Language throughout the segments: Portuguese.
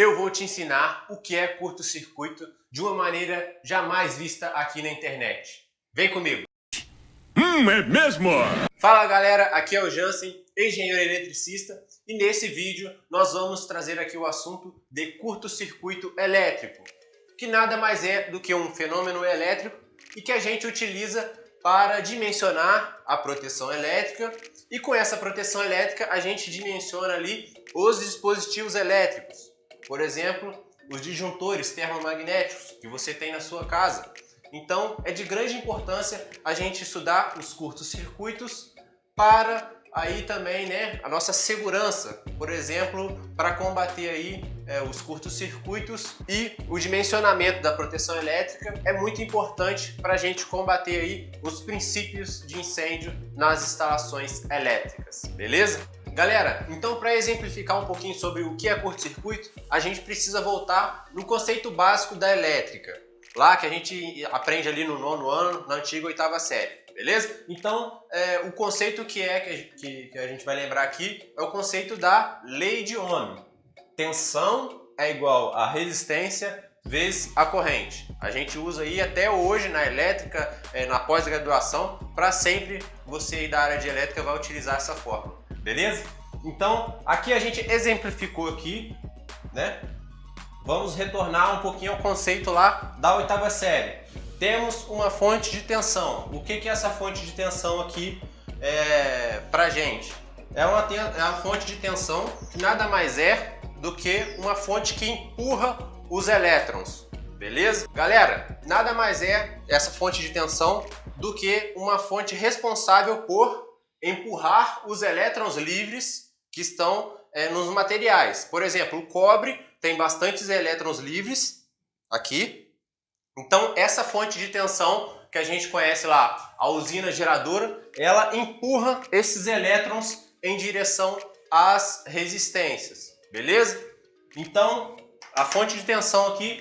eu vou te ensinar o que é curto-circuito de uma maneira jamais vista aqui na internet. Vem comigo! É mesmo? Fala galera, aqui é o Jansen, engenheiro eletricista, e nesse vídeo nós vamos trazer aqui o assunto de curto-circuito elétrico, que nada mais é do que um fenômeno elétrico e que a gente utiliza para dimensionar a proteção elétrica, e com essa proteção elétrica a gente dimensiona ali os dispositivos elétricos, por exemplo, os disjuntores termomagnéticos que você tem na sua casa. Então é de grande importância a gente estudar os curtos-circuitos para aí também, a nossa segurança, por exemplo, para combater aí os curtos-circuitos, e o dimensionamento da proteção elétrica é muito importante para a gente combater aí os princípios de incêndio nas instalações elétricas, beleza? Galera, então para exemplificar um pouquinho sobre o que é curto-circuito, a gente precisa voltar no conceito básico da elétrica, lá que a gente aprende ali no 9º ano, na antiga 8ª série. Beleza? Então, o conceito que a gente vai lembrar aqui é o conceito da lei de Ohm. Tensão é igual a resistência vezes a corrente. A gente usa aí até hoje na elétrica, na pós-graduação, para sempre você aí da área de elétrica vai utilizar essa fórmula. Beleza? Então, aqui a gente exemplificou aqui, né? Vamos retornar um pouquinho ao conceito lá da 8ª série. Temos uma fonte de tensão. O que é essa fonte de tensão aqui pra gente? É uma fonte de tensão que nada mais é do que uma fonte que empurra os elétrons. Beleza? Galera, nada mais é essa fonte de tensão do que uma fonte responsável por empurrar os elétrons livres que estão nos materiais. Por exemplo, o cobre tem bastantes elétrons livres aqui. Então, essa fonte de tensão que a gente conhece lá, a usina geradora, ela empurra esses elétrons em direção às resistências, beleza? Então, a fonte de tensão aqui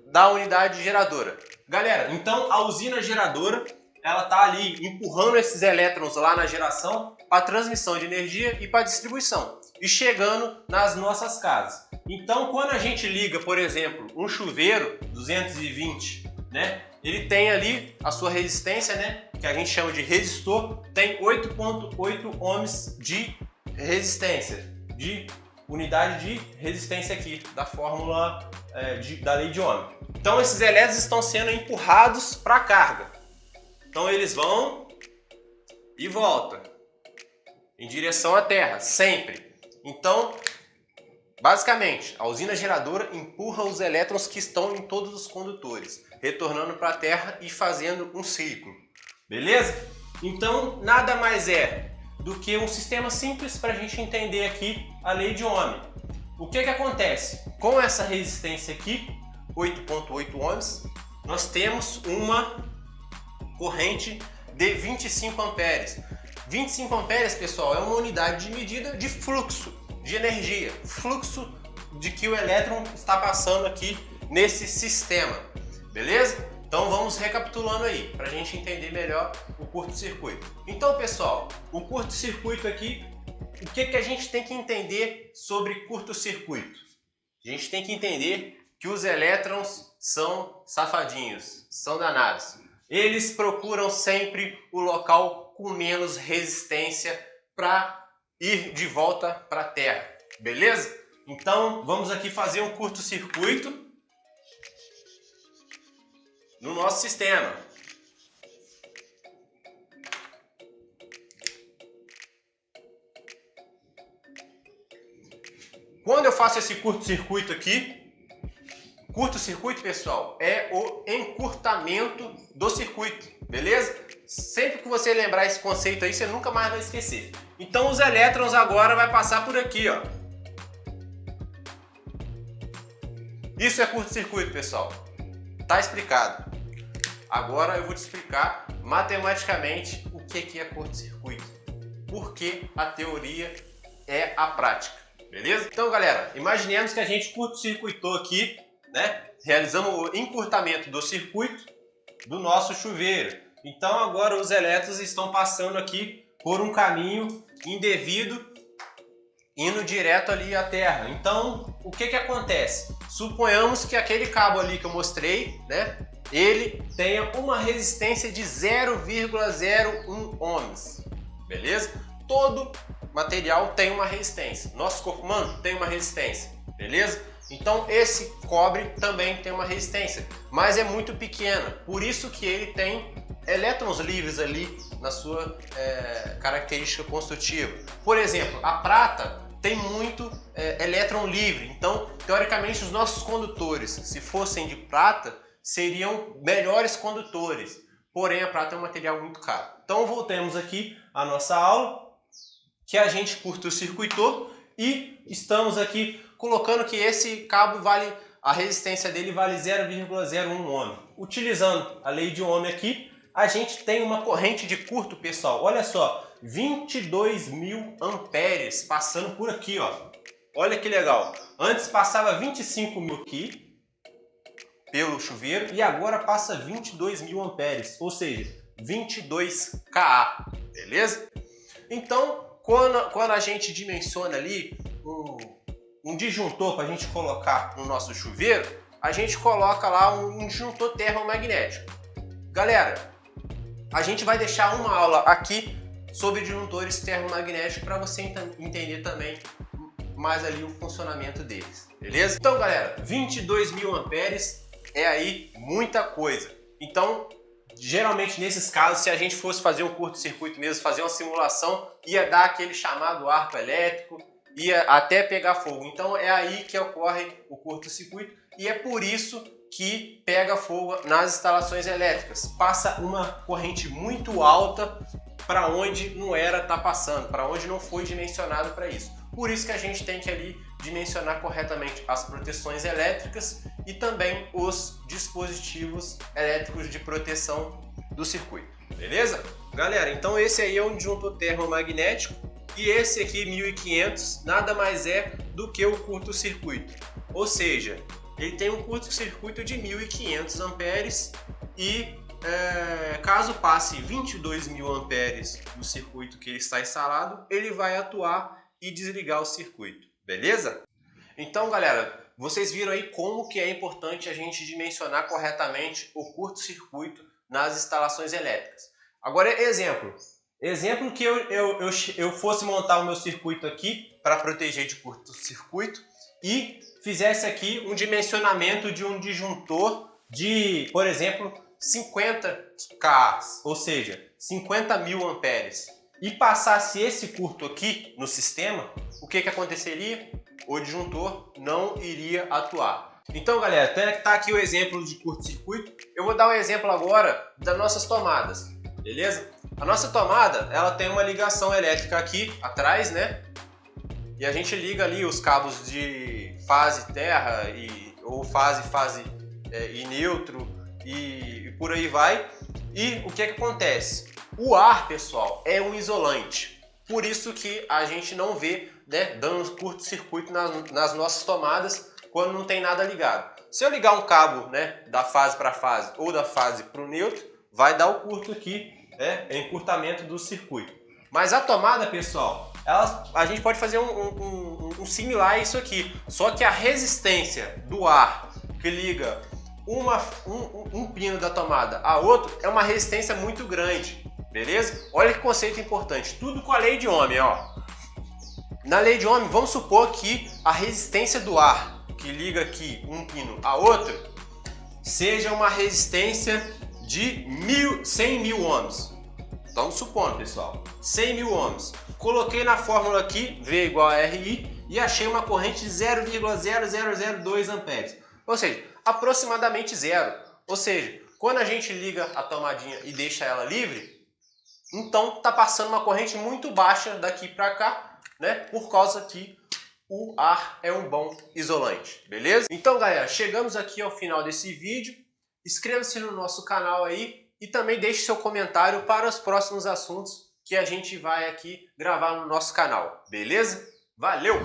da unidade geradora. Galera, então a usina geradora, ela está ali empurrando esses elétrons lá na geração para transmissão de energia e para distribuição, e chegando nas nossas casas. Então, quando a gente liga, por exemplo, um chuveiro 220, ele tem ali a sua resistência, que a gente chama de resistor, tem 8,8 ohms de resistência, de unidade de resistência aqui, da fórmula da lei de Ohm. Então, esses elétrons estão sendo empurrados para a carga. Então, eles vão e voltam em direção à Terra, sempre. Então, basicamente, a usina geradora empurra os elétrons que estão em todos os condutores, retornando para a Terra e fazendo um ciclo. Beleza? Então, nada mais é do que um sistema simples para a gente entender aqui a lei de Ohm. O que acontece? Com essa resistência aqui, 8,8 ohms, nós temos uma corrente de 25 amperes. 25 amperes, pessoal, é uma unidade de medida de fluxo de energia, fluxo de que o elétron está passando aqui nesse sistema, beleza? Então vamos recapitulando aí, para a gente entender melhor o curto-circuito. Então, pessoal, o curto-circuito aqui, o que a gente tem que entender sobre curto-circuito? A gente tem que entender que os elétrons são safadinhos, são danados. Eles procuram sempre o local com menos resistência para ir de volta para a Terra, beleza? Então vamos aqui fazer um curto-circuito no nosso sistema. Quando eu faço esse curto-circuito aqui, curto-circuito, pessoal, é o encurtamento do circuito, beleza? Sempre que você lembrar esse conceito aí, você nunca mais vai esquecer. Então os elétrons agora vai passar por aqui, ó. Isso é curto-circuito, pessoal. Tá explicado. Agora eu vou te explicar matematicamente o que é curto-circuito. Porque a teoria é a prática, beleza? Então, galera, imaginemos que a gente curto-circuitou aqui, realizamos o encurtamento do circuito do nosso chuveiro. Então agora os elétrons estão passando aqui por um caminho indevido indo direto ali à terra. Então, o que acontece? Suponhamos que aquele cabo ali que eu mostrei, né, ele tenha uma resistência de 0,01 ohms, beleza? Todo material tem uma resistência. Nosso corpo humano tem uma resistência, beleza? Então esse cobre também tem uma resistência, mas é muito pequena. Por isso que ele tem elétrons livres ali na sua característica construtiva. Por exemplo, a prata tem muito elétron livre. Então, teoricamente, os nossos condutores, se fossem de prata, seriam melhores condutores. Porém, a prata é um material muito caro. Então, voltemos aqui à nossa aula, que a gente curto-circuitou e estamos aqui colocando que esse cabo a resistência dele vale 0,01 ohm. Utilizando a lei de Ohm aqui, a gente tem uma corrente de curto, pessoal. Olha só, 22.000 amperes passando por aqui, ó. Olha que legal. Antes passava 25.000 aqui pelo chuveiro e agora passa 22.000 amperes, ou seja, 22 kA, beleza? Então, quando a gente dimensiona ali um disjuntor para a gente colocar no nosso chuveiro, a gente coloca lá um disjuntor termomagnético. Galera, a gente vai deixar uma aula aqui sobre disjuntores termomagnéticos para você entender também mais ali o funcionamento deles, beleza? Então, galera, 22.000 amperes é aí muita coisa. Então, geralmente nesses casos, se a gente fosse fazer um curto-circuito mesmo, fazer uma simulação, ia dar aquele chamado arco elétrico, ia até pegar fogo. Então é aí que ocorre o curto-circuito e é por isso que pega fogo nas instalações elétricas. Passa uma corrente muito alta para onde não era estar passando, para onde não foi dimensionado para isso. Por isso que a gente tem que ali dimensionar corretamente as proteções elétricas e também os dispositivos elétricos de proteção do circuito, beleza? Galera, então esse aí é um disjuntor termomagnético e esse aqui, 1500, nada mais é do que o curto-circuito. Ou seja, ele tem um curto-circuito de 1500 amperes e caso passe 22.000 amperes do circuito que está instalado, ele vai atuar e desligar o circuito, beleza? Então, galera, vocês viram aí como que é importante a gente dimensionar corretamente o curto-circuito nas instalações elétricas. Agora, exemplo que eu fosse montar o meu circuito aqui para proteger de curto-circuito e fizesse aqui um dimensionamento de um disjuntor de, por exemplo, 50 kA, ou seja, 50.000 amperes, e passasse esse curto aqui no sistema, o que aconteceria? O disjuntor não iria atuar. Então, galera, tá aqui o exemplo de curto-circuito. Eu vou dar um exemplo agora das nossas tomadas, beleza? A nossa tomada, ela tem uma ligação elétrica aqui atrás, né? E a gente liga ali os cabos de fase terra ou fase e neutro e por aí vai. E o que acontece? O ar, pessoal, é um isolante. Por isso que a gente não vê, né, dando curto-circuito nas nossas tomadas quando não tem nada ligado. Se eu ligar um cabo, né, da fase para fase ou da fase para o neutro, vai dar o curto aqui, encurtamento do circuito. Mas a tomada, pessoal, a gente pode fazer um similar a isso aqui. Só que a resistência do ar que liga um pino da tomada a outro é uma resistência muito grande. Beleza? Olha que conceito importante. Tudo com a lei de Ohm, ó. Na lei de Ohm, vamos supor que a resistência do ar que liga aqui um pino a outro seja uma resistência de 100.000 ohms. Estamos supondo, pessoal. 100.000 ohms. Coloquei na fórmula aqui, V igual a RI, e achei uma corrente de 0,0002 amperes. Ou seja, aproximadamente zero. Ou seja, quando a gente liga a tomadinha e deixa ela livre, então está passando uma corrente muito baixa daqui para cá, né? Por causa que o ar é um bom isolante, beleza? Então, galera, chegamos aqui ao final desse vídeo. Inscreva-se no nosso canal aí e também deixe seu comentário para os próximos assuntos que a gente vai aqui gravar no nosso canal, beleza? Valeu!